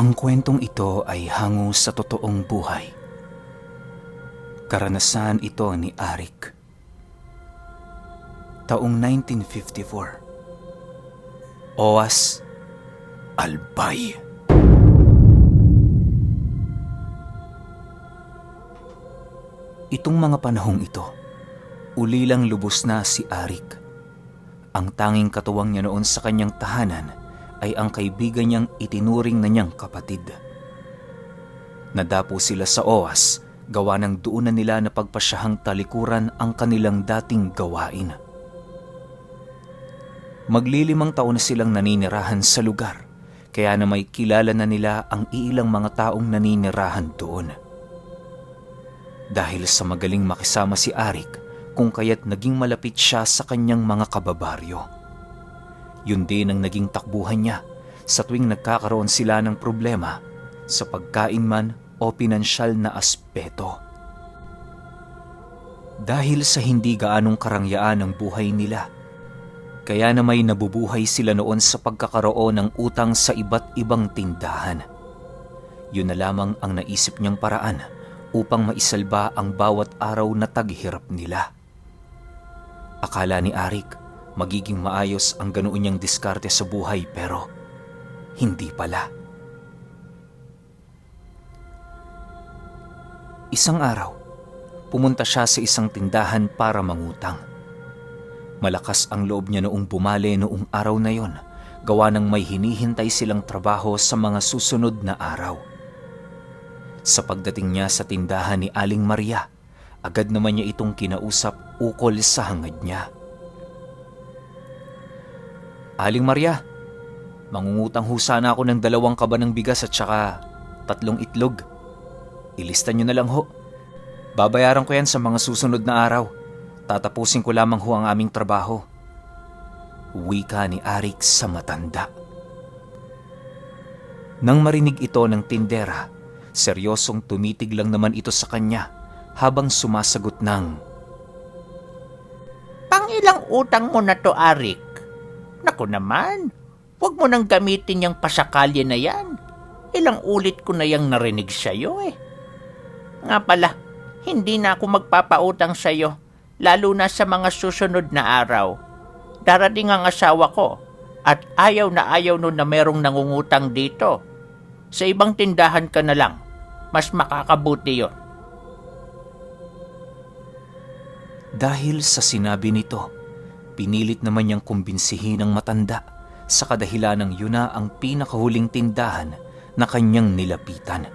Ang kwentong ito ay hango sa totoong buhay. Karanasan ito ni Arik. Taong 1954. Owas, Albay. Itong mga panahong ito, ulilang lubos na si Arik. Ang tanging katuwang niya noon sa kanyang tahanan ay ang kaibigan niyang itinuring na niyang kapatid. Nadapo sila sa Owas, gawa ng doon na nila na pagpasyahang talikuran ang kanilang dating gawain. Maglilimang taon na silang naninirahan sa lugar, kaya na may kilala na nila ang iilang mga taong naninirahan doon. Dahil sa magaling makisama si Arik, kung kaya't naging malapit siya sa kanyang mga kababaryo. Yun din ang naging takbuhan niya sa tuwing nagkakaroon sila ng problema sa pagkain man o pinansyal na aspeto. Dahil sa hindi gaanong karangyaan ang buhay nila, kaya na may nabubuhay sila noon sa pagkakaroon ng utang sa iba't ibang tindahan. Yun na lamang ang naisip niyang paraan upang maisalba ang bawat araw na taghirap nila. Akala ni Arik magiging maayos ang ganoon niyang diskarte sa buhay, pero hindi pala. Isang araw, pumunta siya sa isang tindahan para mangutang. Malakas ang loob niya noong bumali noong araw na yon, gawa ng may hinihintay silang trabaho sa mga susunod na araw. Sa pagdating niya sa tindahan ni Aling Maria, agad naman niya itong kinausap ukol sa hangad niya. Aling Maria, mangungutang ho sana ako ng 2 kaba ng bigas at saka 3 itlog. Ilista niyo na lang ho. Babayaran ko yan sa mga susunod na araw. Tatapusin ko lamang ho ang aming trabaho. Wika ni Arik sa matanda. Nang marinig ito ng tindera, seryosong tumitig lang naman ito sa kanya habang sumasagot ng, "Pangilang utang mo na to, Arik? Naku naman, huwag mo nang gamitin yung pasakalye na yan. Ilang ulit ko na yung narinig sa'yo eh. Nga pala, hindi na ako magpapautang sa'yo, lalo na sa mga susunod na araw. Darating ang asawa ko at ayaw nun na merong nangungutang dito. Sa ibang tindahan ka na lang, mas makakabuti yon." Dahil sa sinabi nito, pinilit naman niyang kumbinsihin ang matanda sa kadahilanang yun na ang pinakahuling tindahan na kanyang nilapitan.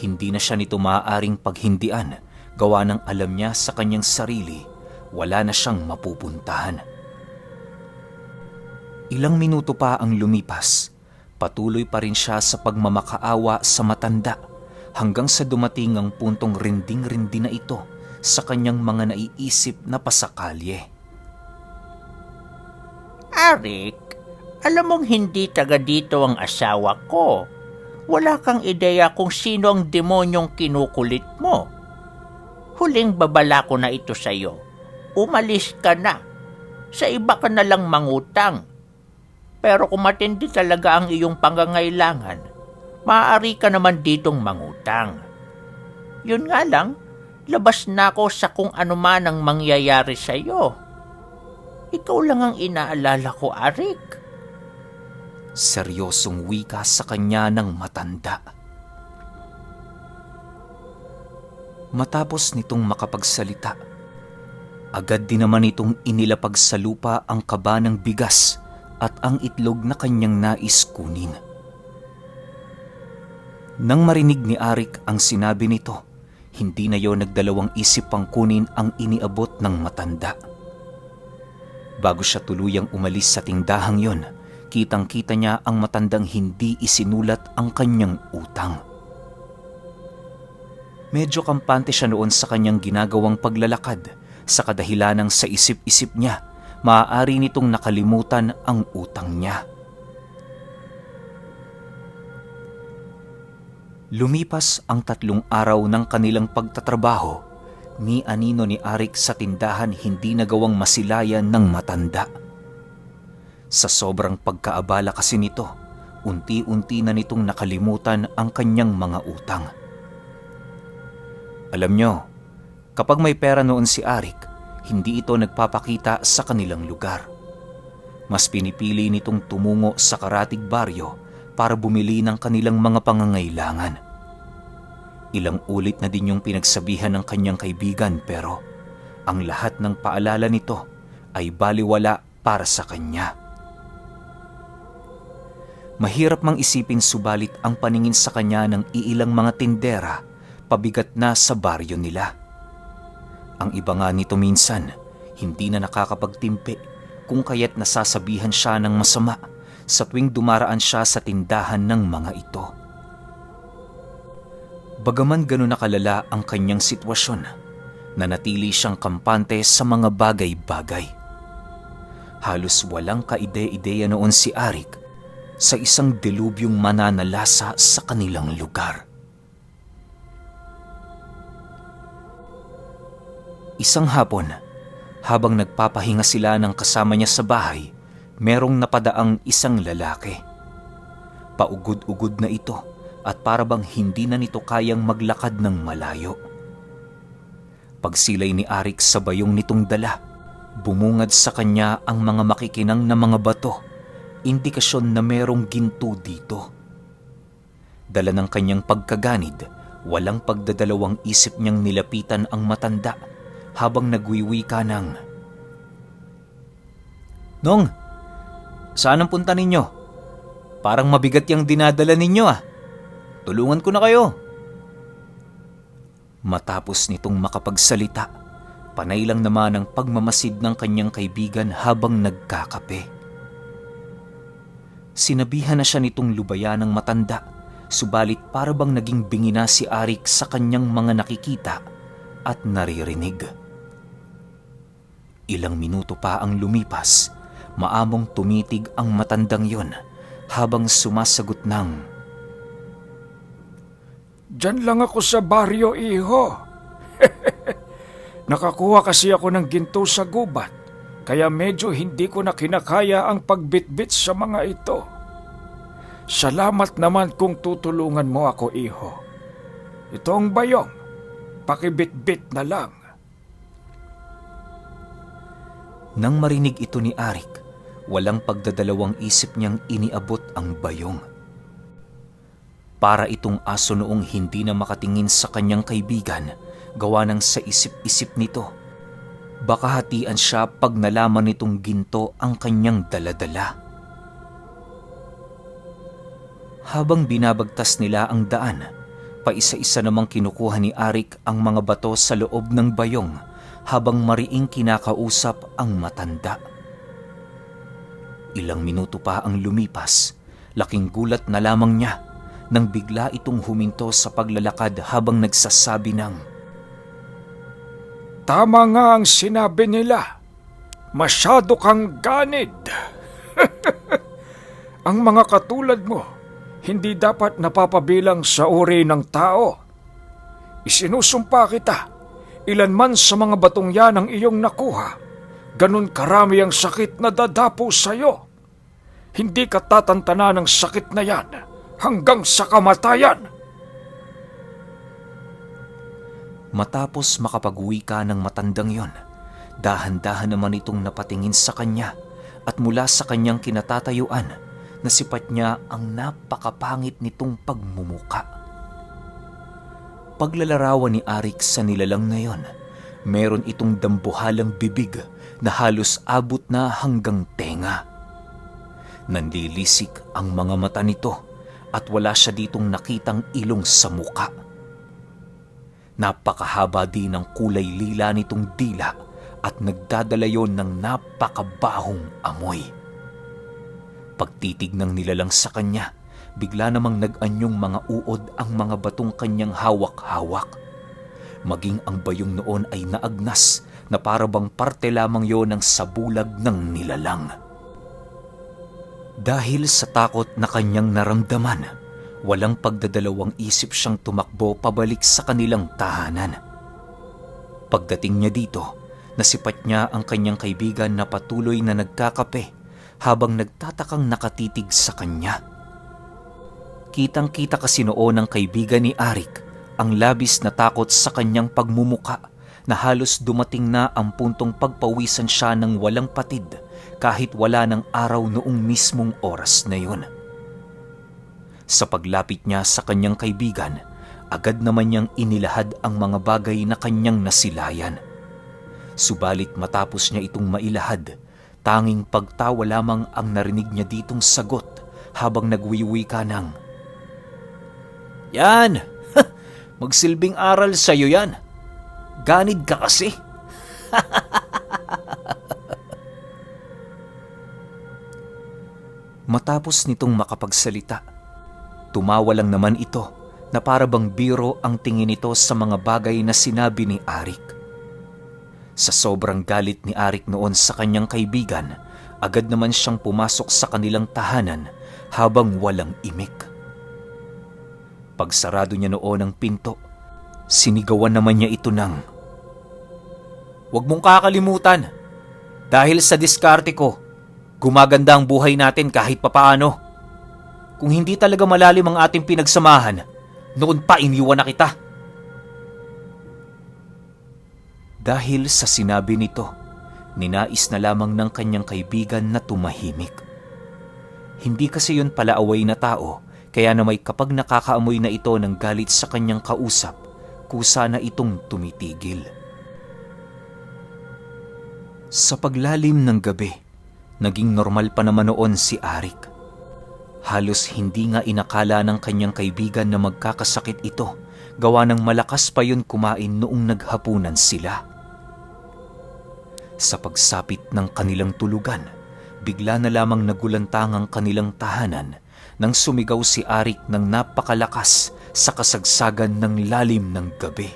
Hindi na siya nito maaaring paghindian, gawa ng alam niya sa kanyang sarili wala na siyang mapupuntahan. Ilang minuto pa ang lumipas, patuloy pa rin siya sa pagmamakaawa sa matanda hanggang sa dumating ang puntong rinding-rindi na ito sa kanyang mga naiisip na pasakalye. "Arik, alam mong hindi taga dito ang asawa ko. Wala kang ideya kung sino ang demonyong kinukulit mo. Huling babala ko na ito sa'yo. Umalis ka na. Sa iba ka na lang mangutang. Pero kung matindi talaga ang iyong pangangailangan, maaari ka naman ditong mangutang. Yun nga lang, labas na ako sa kung ano man ang mangyayari sa'yo. Ikaw lang ang inaalala ko, Arik." Seryosong wika sa kanya ng matanda. Matapos nitong makapagsalita, agad din naman itong inilapag sa lupa ang kaba ng bigas at ang itlog na kanyang nais kunin. Nang marinig ni Arik ang sinabi nito, hindi na yon nagdalawang isip pang kunin ang iniabot ng matanda. Bago siya tuluyang umalis sa tindahang yon, kitang-kita niya ang matandang hindi isinulat ang kanyang utang. Medyo kampante siya noon sa kanyang ginagawang paglalakad sa kadahilanang sa isip-isip niya, maaari nitong nakalimutan ang utang niya. Lumipas ang 3 araw ng kanilang pagtatrabaho, ni anino ni Arik sa tindahan hindi nagawang masilayan ng matanda. Sa sobrang pagkaabala kasi nito, unti-unti na nitong nakalimutan ang kanyang mga utang. Alam nyo, kapag may pera noon si Arik, hindi ito nagpapakita sa kanilang lugar. Mas pinipili nitong tumungo sa karatig baryo para bumili ng kanilang mga pangangailangan. Ilang ulit na din yung pinagsabihan ng kanyang kaibigan pero ang lahat ng paalala nito ay baliwala para sa kanya. Mahirap mang isipin subalit ang paningin sa kanya ng iilang mga tindera pabigat na sa baryo nila. Ang iba nga nito minsan, hindi na nakakapagtimpi kung kaya't nasasabihan siya ng masama sa tuwing dumaraan siya sa tindahan ng mga ito. Bagaman gano'n na kalala ang kanyang sitwasyon, nanatili siyang kampante sa mga bagay-bagay. Halos walang kaide-ideya noon si Arik sa isang delubyong mananalasa sa kanilang lugar. Isang hapon, habang nagpapahinga sila ng kasama niya sa bahay, merong napadaang isang lalaki. Paugod-ugod na ito at parabang hindi na nito kayang maglakad ng malayo. Pagsilay ni Arik sa bayong nitong dala, bumungad sa kanya ang mga makikinang na mga bato, indikasyon na merong ginto dito. Dala ng kanyang pagkaganid, walang pagdadalawang isip niyang nilapitan ang matanda habang nagwiwika ng, "Nong, saan ang punta ninyo? Parang mabigat yung dinadala ninyo ah. Tulungan ko na kayo." Matapos nitong makapagsalita, panay lang naman ang pagmamasid ng kanyang kaibigan habang nagkakape. Sinabihan na siya nitong lubayan ng matanda, subalit parabang naging bingi na si Arik sa kanyang mga nakikita at naririnig. Ilang minuto pa ang lumipas, maamong tumitig ang matandang yon habang sumasagot ng, "Diyan lang ako sa baryo, iho. Nakakuha kasi ako ng ginto sa gubat, kaya medyo hindi ko na kinakaya ang pagbitbit sa mga ito. Salamat naman kung tutulungan mo ako, iho. Ito ang bayong, pakibitbit na lang." Nang marinig ito ni Arik, walang pagdadalawang isip niyang iniabot ang bayong. Para itong aso noong hindi na makatingin sa kanyang kaibigan, gawa ng sa isip-isip nito. Baka hatian siya pag nalaman nitong ginto ang kanyang daladala. Habang binabagtas nila ang daan, paisa-isa namang kinukuha ni Arik ang mga bato sa loob ng bayong habang mariing kinakausap ang matanda. Ilang minuto pa ang lumipas, laking gulat na lamang niya nang bigla itong huminto sa paglalakad habang nagsasabi ng, "Tama nga ang sinabi nila. Masyado kang ganid. Ang mga katulad mo, hindi dapat napapabilang sa uri ng tao. Isinusumpa kita, ilan man sa mga batong yan ang iyong nakuha, ganun karami ang sakit na dadapo sa'yo. Hindi ka tatantana ng sakit na yan hanggang sa kamatayan." Matapos makapag-uwi ka ng matandang yon, dahan-dahan naman itong napatingin sa kanya at mula sa kanyang kinatatayuan, nasipat niya ang napakapangit nitong pagmumuka. Paglalarawan ni Arik sa nilalang na yon, meron itong dambuhalang bibig na halos abot na hanggang tenga. Nanlilisik ang mga mata nito at wala siya ditong nakitang ilong sa muka. Napakahaba din ng kulay lila nitong dila at nagdadala yon ng napakabahong amoy. Pagtitig ng nilalang sa kanya, bigla namang nag-anyong mga uod ang mga batong kanyang hawak-hawak. Maging ang bayong noon ay naagnas na parabang parte lamang yon ng sabulag ng nilalang. Dahil sa takot na kanyang naramdaman, walang pagdadalawang isip siyang tumakbo pabalik sa kanilang tahanan. Pagdating niya dito, nasipat niya ang kanyang kaibigan na patuloy na nagkakape habang nagtatakang nakatitig sa kanya. Kitang-kita kasi noon ng kaibigan ni Arik ang labis na takot sa kanyang pagmumuka na halos dumating na ang puntong pagpawisan siya ng walang patid kahit wala ng araw noong mismong oras na yun. Sa paglapit niya sa kanyang kaibigan, agad naman niyang inilahad ang mga bagay na kanyang nasilayan. Subalit matapos niya itong mailahad, tanging pagtawa lamang ang narinig niya ditong sagot habang nagwiwika ng, "Yan! Magsilbing aral sa'yo yan. Ganid ka kasi." Matapos nitong makapagsalita, tumawa lang naman ito na para bang biro ang tingin nito sa mga bagay na sinabi ni Arik. Sa sobrang galit ni Arik noon sa kanyang kaibigan, agad naman siyang pumasok sa kanilang tahanan habang walang imik. Pagsarado niya noon ang pinto, sinigawan naman niya ito ng, "Huwag mong kakalimutan, dahil sa diskarte ko, gumaganda ang buhay natin kahit papaano. Kung hindi talaga malalim ang ating pinagsamahan, noon pa iniwan na kita." Dahil sa sinabi nito, ninais na lamang ng kanyang kaibigan na tumahimik. Hindi kasi yun pala away na tao, kaya na may kapag nakakaamoy na ito ng galit sa kanyang kausap, kusa na itong tumitigil. Sa paglalim ng gabi, naging normal pa naman noon si Arik. Halos hindi nga inakala ng kanyang kaibigan na magkakasakit ito, gawa ng malakas pa yun kumain noong naghapunan sila. Sa pagsapit ng kanilang tulugan, bigla na lamang nagulantang ang kanilang tahanan nang sumigaw si Arik ng napakalakas sa kasagsagan ng lalim ng gabi.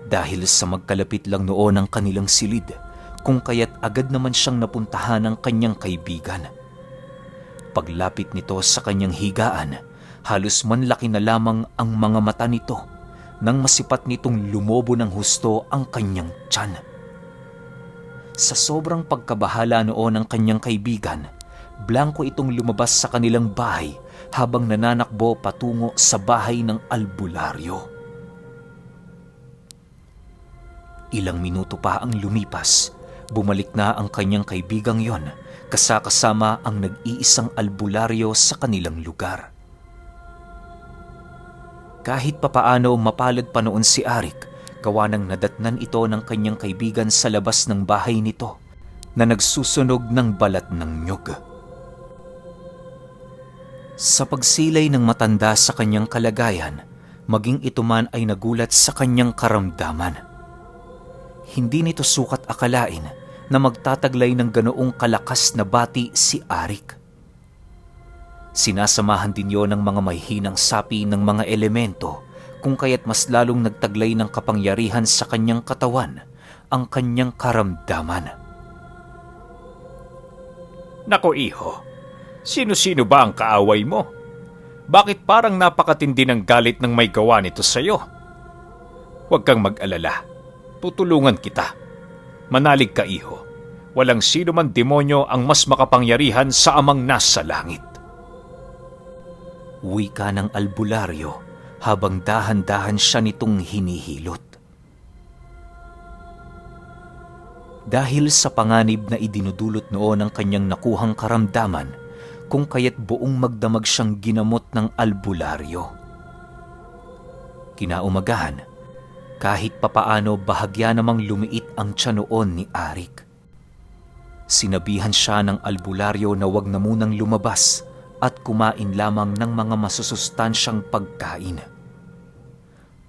Dahil sa magkalapit lang noon ang kanilang silid, kung kaya't agad naman siyang napuntahan ng kanyang kaibigan. Paglapit nito sa kanyang higaan, halos manlaki na lamang ang mga mata nito nang masipat nitong lumobo ng husto ang kanyang tiyan. Sa sobrang pagkabahala noon ng kanyang kaibigan, blanko itong lumabas sa kanilang bahay habang nananakbo patungo sa bahay ng albularyo. Ilang minuto pa ang lumipas, bumalik na ang kanyang kaibigang yon, kasama ang nag-iisang albularyo sa kanilang lugar. Kahit papaano mapalad pa noon si Arik, gawa ng nadatnan ito ng kanyang kaibigan sa labas ng bahay nito na nagsusunog ng balat ng nyog. Sa pagsilay ng matanda sa kanyang kalagayan, maging ito man ay nagulat sa kanyang karamdaman. Hindi nito sukat akalain na magtataglay ng ganoong kalakas na bati si Arik. Sinasamahan din yon ng mga mahihinang sapi ng mga elemento, kung kaya't mas lalong nagtaglay ng kapangyarihan sa kanyang katawan ang kanyang karamdaman. "Nako iho, sino-sino ba ang kaaway mo? Bakit parang napakatindi ng galit ng may gawa nito sa'yo? Huwag kang mag-alala, tutulungan kita. Manalig ka iho, walang sino man demonyo ang mas makapangyarihan sa amang nasa langit." Wika ng albularyo habang dahan-dahan siya nitong hinihilot. Dahil sa panganib na idinudulot noon ng kanyang nakuhang karamdaman, kung kaya't buong magdamag siyang ginamot ng albularyo. Kinaumagahan, kahit papaano bahagya namang lumiit ang tiyan noon ni Arik. Sinabihan siya ng albularyo na wag na munang lumabas at kumain lamang ng mga masusustansyang pagkain.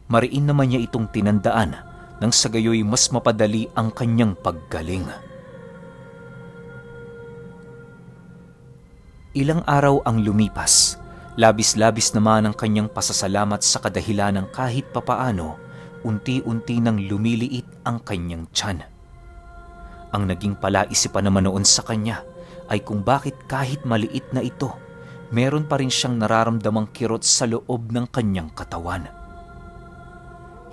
Mariin naman niya itong tinandaan nang sa gayoy mas mapadali ang kanyang paggaling. Ilang araw ang lumipas, labis-labis naman ang kanyang pasasalamat sa kadahilan ng kahit papaano, unti-unti nang lumiliit ang kanyang tiyan. Ang naging palaisipan naman noon sa kanya ay kung bakit kahit maliit na ito, meron pa rin siyang nararamdamang kirot sa loob ng kanyang katawan.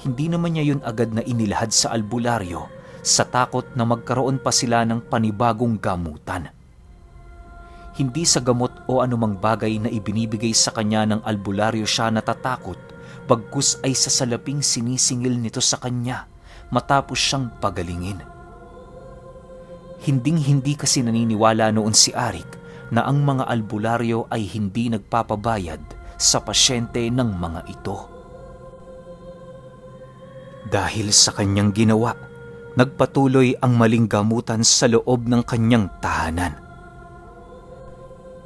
Hindi naman niya yun agad na inilahad sa albularyo sa takot na magkaroon pa sila ng panibagong gamutan. Hindi sa gamot o anumang bagay na ibinibigay sa kanya ng albularyo siya natatakot, bagkus ay sa salaping sinisingil nito sa kanya matapos siyang pagalingin. Hinding-hindi kasi naniniwala noon si Arik na ang mga albularyo ay hindi nagpapabayad sa pasyente ng mga ito. Dahil sa kanyang ginawa, nagpatuloy ang maling gamutan sa loob ng kanyang tahanan.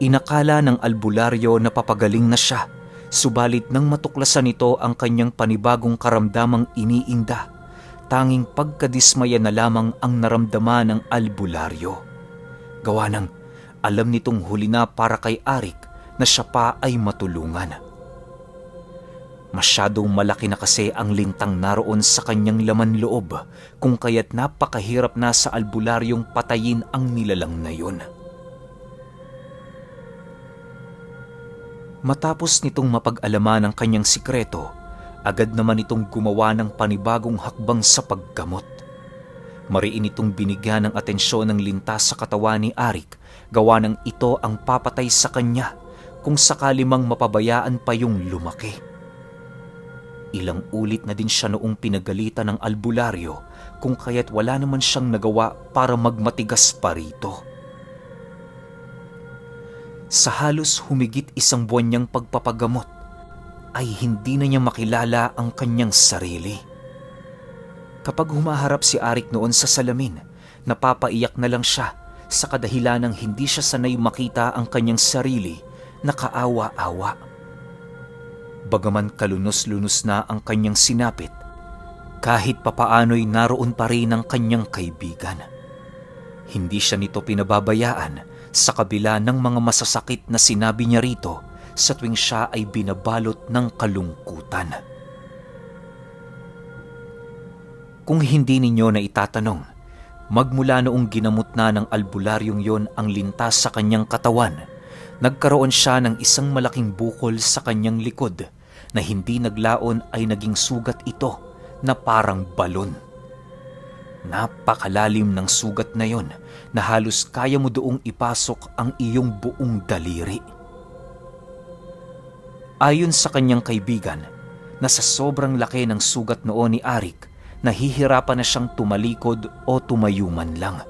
Inakala ng albularyo na papagaling na siya, subalit nang matuklasan nito ang kanyang panibagong karamdamang iniinda, tanging pagkadismaya na lamang ang naramdaman ng albularyo. Gawa ng alam nitong huli na para kay Arik na siya pa ay matulungan. Masyadong malaki na kasi ang lintang naroon sa kanyang laman loob, kung kaya't napakahirap na sa albularyong patayin ang nilalang na yun. Matapos nitong mapag-alaman ang kanyang sikreto, agad naman itong gumawa ng panibagong hakbang sa paggamot. Mariin itong binigyan ng atensyon ng linta sa katawan ni Arik, gawa ng ito ang papatay sa kanya kung sakali mang mapabayaan pa yung lumaki. Ilang ulit na din siya noong pinagalitan ng albularyo, kung kaya't wala naman siyang nagawa para magmatigas pa rito. Sa halos humigit 1 buwan niyang pagpapagamot, ay hindi na niya makilala ang kanyang sarili. Kapag humaharap si Arik noon sa salamin, napapaiyak na lang siya sa kadahilanang hindi siya sanay makita ang kanyang sarili na kaawa-awa. Bagaman kalunos-lunos na ang kanyang sinapit, kahit papaano'y naroon pa rin ang kanyang kaibigan. Hindi siya nito pinababayaan sa kabila ng mga masasakit na sinabi niya rito sa tuwing siya ay binabalot ng kalungkutan. Kung hindi ninyo na itatanong, magmula noong ginamot na ng albularyong yon ang lintas sa kanyang katawan, nagkaroon siya ng isang malaking bukol sa kanyang likod na hindi naglaon ay naging sugat ito na parang balon. Napakalalim ng sugat na yon na halos kaya mo doong ipasok ang iyong buong daliri. Ayon sa kanyang kaibigan, na sa sobrang laki ng sugat noon ni Arik, nahihirapan na siyang tumalikod o tumayo man lang.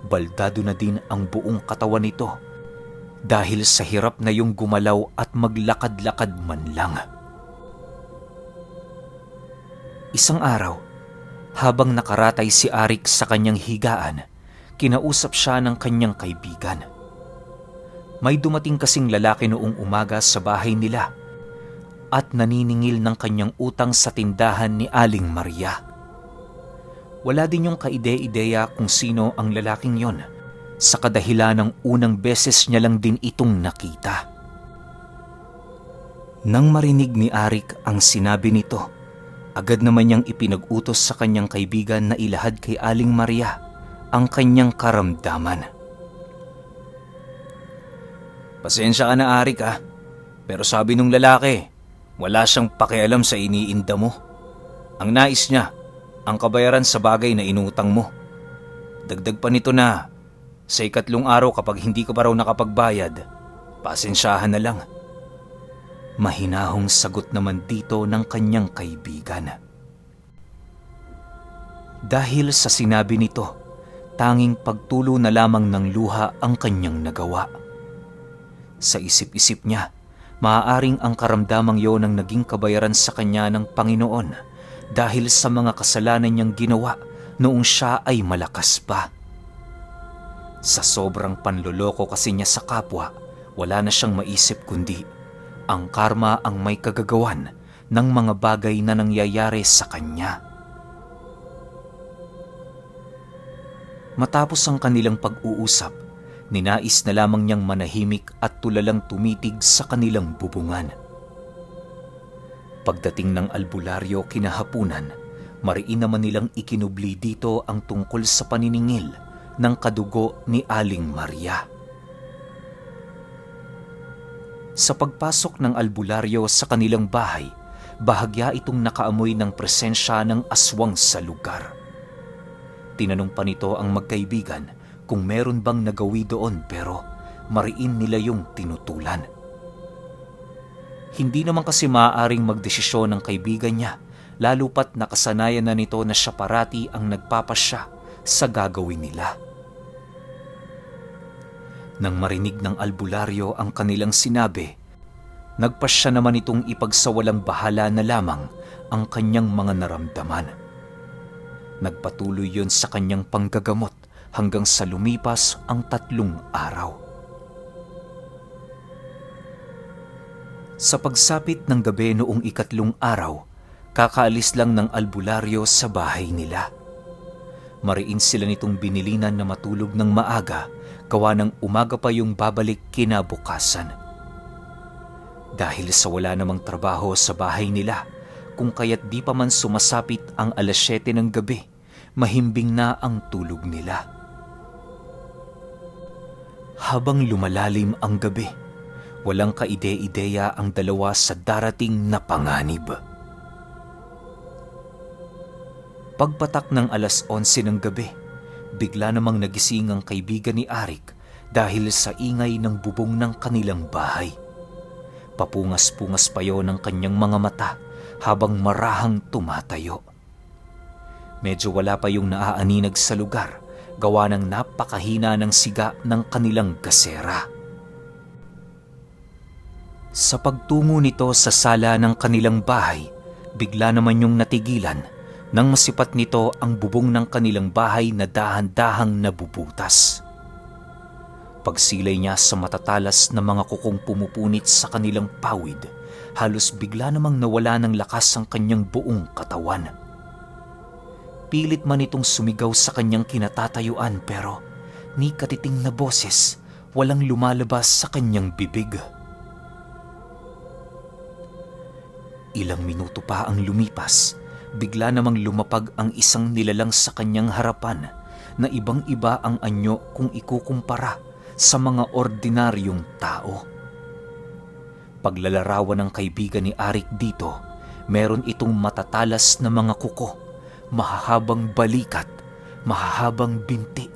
Baldado na din ang buong katawan nito dahil sa hirap na yung gumalaw at maglakad-lakad man lang. Isang araw, habang nakaratay si Arik sa kanyang higaan, kinausap siya ng kanyang kaibigan. May dumating kasing lalaki noong umaga sa bahay nila at naniningil ng kanyang utang sa tindahan ni Aling Maria. Wala din yung kaide-ideya kung sino ang lalaking yon, sa kadahilan ng unang beses niya lang din itong nakita. Nang marinig ni Arik ang sinabi nito, agad naman niyang ipinag-utos sa kanyang kaibigan na ilahad kay Aling Maria ang kanyang karamdaman. Pasensya ka na, Arik, pero sabi nung lalaki, wala siyang pakialam sa iniinda mo. Ang nais niya, ang kabayaran sa bagay na inutang mo. Dagdag pa nito na, sa 3 araw kapag hindi ka pa raw nakapagbayad, pasensyahan na lang. Mahinahong sagot naman dito ng kanyang kaibigan. Dahil sa sinabi nito, tanging pagtulo na lamang ng luha ang kanyang nagawa. Sa isip-isip niya, maaaring ang karamdamang yon ang naging kabayaran sa kanya ng Panginoon dahil sa mga kasalanan niyang ginawa noong siya ay malakas pa. Sa sobrang panloloko kasi niya sa kapwa, wala na siyang maisip kundi ang karma ang may kagagawan ng mga bagay na nangyayari sa kanya. Matapos ang kanilang pag-uusap, ninais na lamang niyang manahimik at tulalang tumitig sa kanilang bubungan. Pagdating ng albularyo kinahapunan, mariin naman nilang ikinubli dito ang tungkol sa paniningil ng kadugo ni Aling Maria. Sa pagpasok ng albularyo sa kanilang bahay, bahagya itong nakaamoy ng presensya ng aswang sa lugar. Tinanong pa nito ang magkaibigan kung meron bang nagawi doon pero mariin nila yung tinutulan. Hindi naman kasi maaaring magdesisyon ng kaibigan niya, lalo pat nakasanayan na nito na siya parati ang nagpapasya sa gagawin nila. Nang marinig ng albularyo ang kanilang sinabi, nagpasya naman itong ipagsawalang bahala na lamang ang kanyang mga naramdaman. Nagpatuloy yon sa kanyang panggagamot hanggang sa lumipas ang 3 araw. Sa pagsapit ng gabi noong 3 araw, kakaalis lang ng albularyo sa bahay nila. Mariin sila nitong binilinan na matulog ng maaga, gawa ng umaga pa yung babalik kinabukasan. Dahil sa wala namang trabaho sa bahay nila, kung kaya't di pa man sumasapit ang 7:00 ng gabi, mahimbing na ang tulog nila. Habang lumalalim ang gabi, walang kaide-ideya ang dalawa sa darating na panganib. Pagpatak ng 11:00 ng gabi, bigla namang nagising ang kaibigan ni Arik dahil sa ingay ng bubong ng kanilang bahay. Papungas-pungas pa yon ng kanyang mga mata habang marahang tumatayo. Medyo wala pa yung naaaninag sa lugar, gawa ng napakahina ng siga ng kanilang gasera. Sa pagtungo nito sa sala ng kanilang bahay, bigla naman yung natigilan nang masipat nito ang bubong ng kanilang bahay na dahan-dahang nabubutas. Pagsilay niya sa matatalas na mga kukong pumupunit sa kanilang pawid, halos bigla namang nawala ng lakas ang kanyang buong katawan. Pilit man itong sumigaw sa kanyang kinatatayuan pero ni katiting na boses walang lumalabas sa kanyang bibig. Ilang minuto pa ang lumipas, bigla namang lumapag ang isang nilalang sa kanyang harapan na ibang-iba ang anyo kung ikukumpara sa mga ordinaryong tao. Paglalarawan ng kaibigan ni Arik dito, meron itong matatalas na mga kuko, mahahabang balikat, mahahabang binti,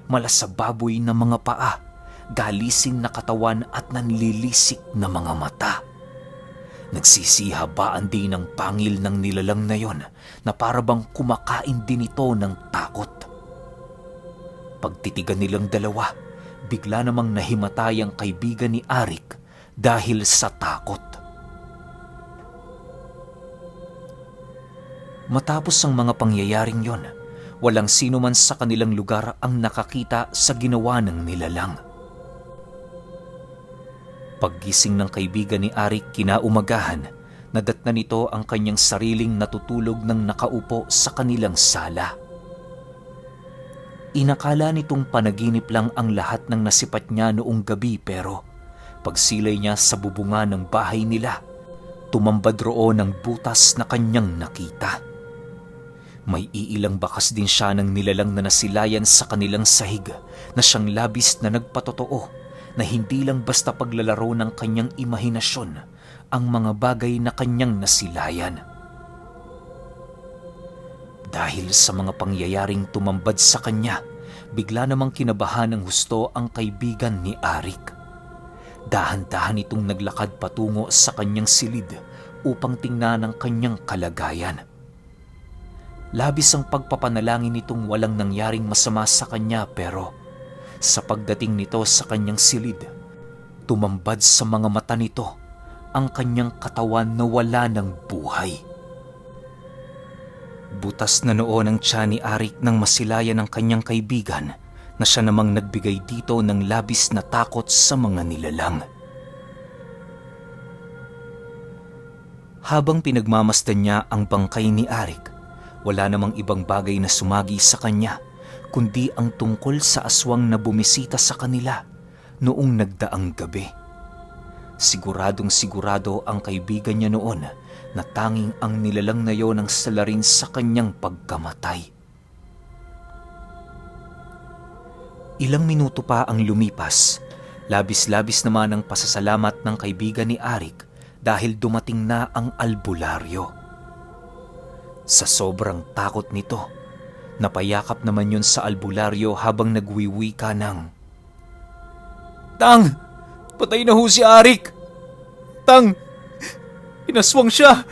malasababoy na mga paa, galising na katawan at nanlilisik na mga mata. Nagsisihabaan din ang pangil ng nilalang na yon na parabang kumakain din ito ng takot. Pagtitigan nilang dalawa, bigla namang nahimatay ang kaibigan ni Arik dahil sa takot. Matapos ang mga pangyayaring yon, walang sino man sa kanilang lugar ang nakakita sa ginawa ng nilalang. Paggising ng kaibigan ni Arik kinaumagahan, nadatna nito ang kanyang sariling natutulog ng nakaupo sa kanilang sala. Inakala nitong panaginip lang ang lahat ng nasipat niya noong gabi pero pagsilay niya sa bubunga ng bahay nila, tumambad roon ang butas na kanyang nakita. May iilang bakas din siya ng nilalang na nasilayan sa kanilang sahig na siyang labis na nagpatotoo na hindi lang basta paglalaro ng kanyang imahinasyon ang mga bagay na kanyang nasilayan. Dahil sa mga pangyayaring tumambad sa kanya, bigla namang kinabahan ng husto ang kaibigan ni Arik. Dahan-dahan itong naglakad patungo sa kanyang silid upang tingnan ang kanyang kalagayan. Labis ang pagpapanalangin nitong walang nangyaring masama sa kanya pero sa pagdating nito sa kanyang silid, tumambad sa mga mata nito ang kanyang katawan na wala ng buhay. Butas na noon ang tiyan ni Arik nang masilayan ng kanyang kaibigan na siya namang nagbigay dito ng labis na takot sa mga nilalang. Habang pinagmamasdan niya ang bangkay ni Arik, wala namang ibang bagay na sumagi sa kanya kundi ang tungkol sa aswang na bumisita sa kanila noong nagdaang gabi. Siguradong sigurado ang kaibigan niya noon na tanging ang nilalang na yon ang salarin sa kanyang pagkamatay. Ilang minuto pa ang lumipas, labis-labis naman ang pasasalamat ng kaibigan ni Arik dahil dumating na ang albularyo. Sa sobrang takot nito, napayakap naman yun sa albularyo habang nagwiwika ng, Tang! Patay na ho si Arik! Tang! Inaswang siya!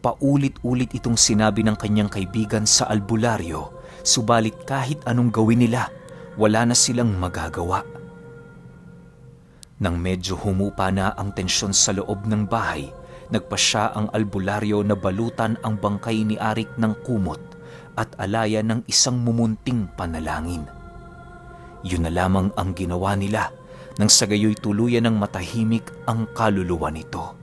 Paulit-ulit itong sinabi ng kanyang kaibigan sa albularyo, subalit kahit anong gawin nila, wala na silang magagawa. Nang medyo humupa na ang tensyon sa loob ng bahay, nagpasya ang albularyo na balutan ang bangkay ni Arik ng kumot at alaya ng isang mumunting panalangin. Yun na lamang ang ginawa nila nang sa gayoy tuluyan ng matahimik ang kaluluwa nito.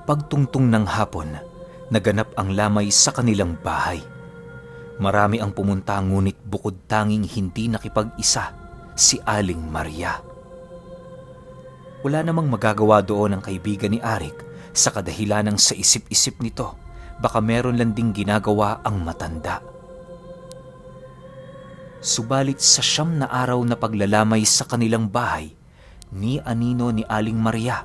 Pagtungtong ng hapon, naganap ang lamay sa kanilang bahay. Marami ang pumunta ngunit bukod tanging hindi nakipag-isa si Aling Maria. Wala namang magagawa doon ang kaibigan ni Arik sa kadahilanang sa isip-isip nito baka meron lang ding ginagawa ang matanda. Subalit sa 9 na araw na paglalamay sa kanilang bahay, ni anino ni Aling Maria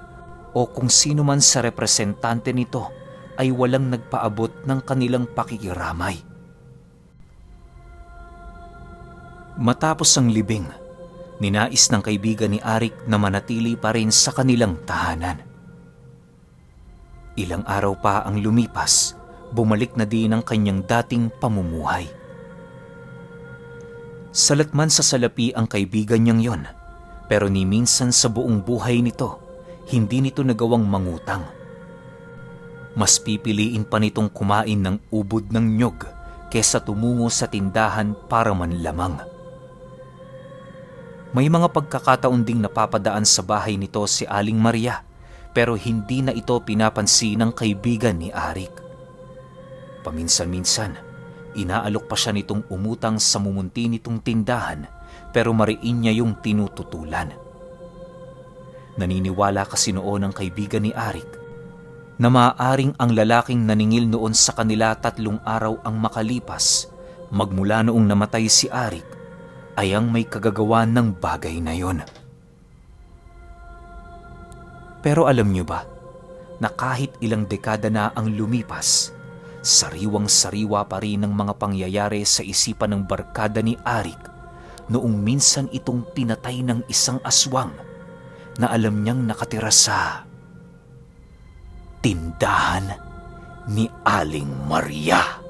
o kung sino man sa representante nito ay walang nagpaabot ng kanilang pakikiramay. Matapos ang libing, ninais ng kaibigan ni Arik na manatili pa rin sa kanilang tahanan. Ilang araw pa ang lumipas, bumalik na din ang kanyang dating pamumuhay. Salat man sa salapi ang kaibigan niyang yon, pero ni minsan sa buong buhay nito, hindi nito nagawang mangutang. Mas pipiliin pa nitong kumain ng ubod ng nyog kesa tumungo sa tindahan para manlamang. May mga pagkakataon ding napapadaan sa bahay nito si Aling Maria, pero hindi na ito pinapansin ng kaibigan ni Arik. Paminsan-minsan, inaalok pa siya nitong umutang sa mumunti nitong tindahan, pero mariin niya yung tinututulan. Naniniwala kasi noon ang kaibigan ni Arik na maaaring ang lalaking naningil noon sa kanila 3 araw ang makalipas magmula noong namatay si Arik ay ang may kagagawan ng bagay na yon. Pero alam niyo ba na kahit ilang dekada na ang lumipas, sariwang-sariwa pa rin ang mga pangyayari sa isipan ng barkada ni Arik noong minsan itong pinatay ng isang aswang na alam niyang nakatira sa tindahan ni Aling Maria.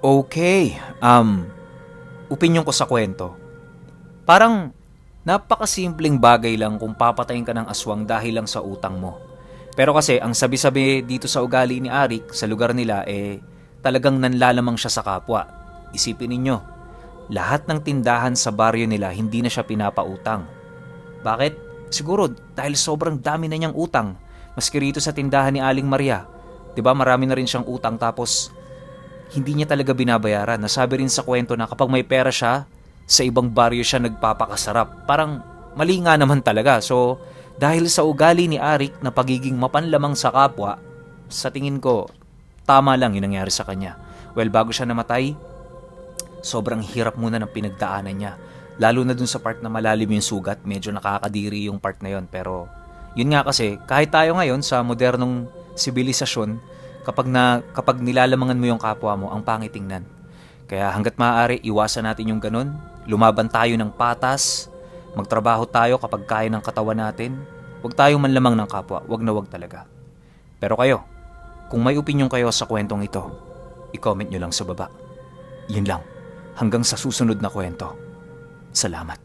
Okay, opinyon ko sa kwento. Parang napakasimpleng bagay lang kung papatayin ka ng aswang dahil lang sa utang mo. Pero kasi ang sabi-sabi dito sa ugali ni Arik sa lugar nila talagang nanlalamang siya sa kapwa. Isipin ninyo, lahat ng tindahan sa baryo nila hindi na siya pinapautang. Bakit? Siguro dahil sobrang dami na niyang utang. Maski rito sa tindahan ni Aling Maria, 'di ba marami na rin siyang utang tapos hindi niya talaga binabayaran. Nasabi rin sa kwento na kapag may pera siya, sa ibang baryo siya nagpapakasarap. Parang mali nga naman talaga. So, dahil sa ugali ni Arik na pagiging mapanlamang sa kapwa, sa tingin ko, tama lang yung nangyari sa kanya. Well, bago siya namatay, sobrang hirap muna ng pinagdaanan niya. Lalo na dun sa part na malalim yung sugat, medyo nakakadiri yung part na yon. Pero, yun nga kasi, kahit tayo ngayon sa modernong sibilisasyon, kapag nilalamangan mo yung kapwa mo, ang pangit tingnan. Kaya hanggat maaari, iwasan natin yung ganun. Lumaban tayo ng patas. Magtrabaho tayo kapag kaya ng katawan natin. Huwag tayong manlamang ng kapwa. Huwag na huwag talaga. Pero kayo, kung may opinyon kayo sa kwentong ito, i-comment nyo lang sa baba. Yun lang. Hanggang sa susunod na kwento. Salamat.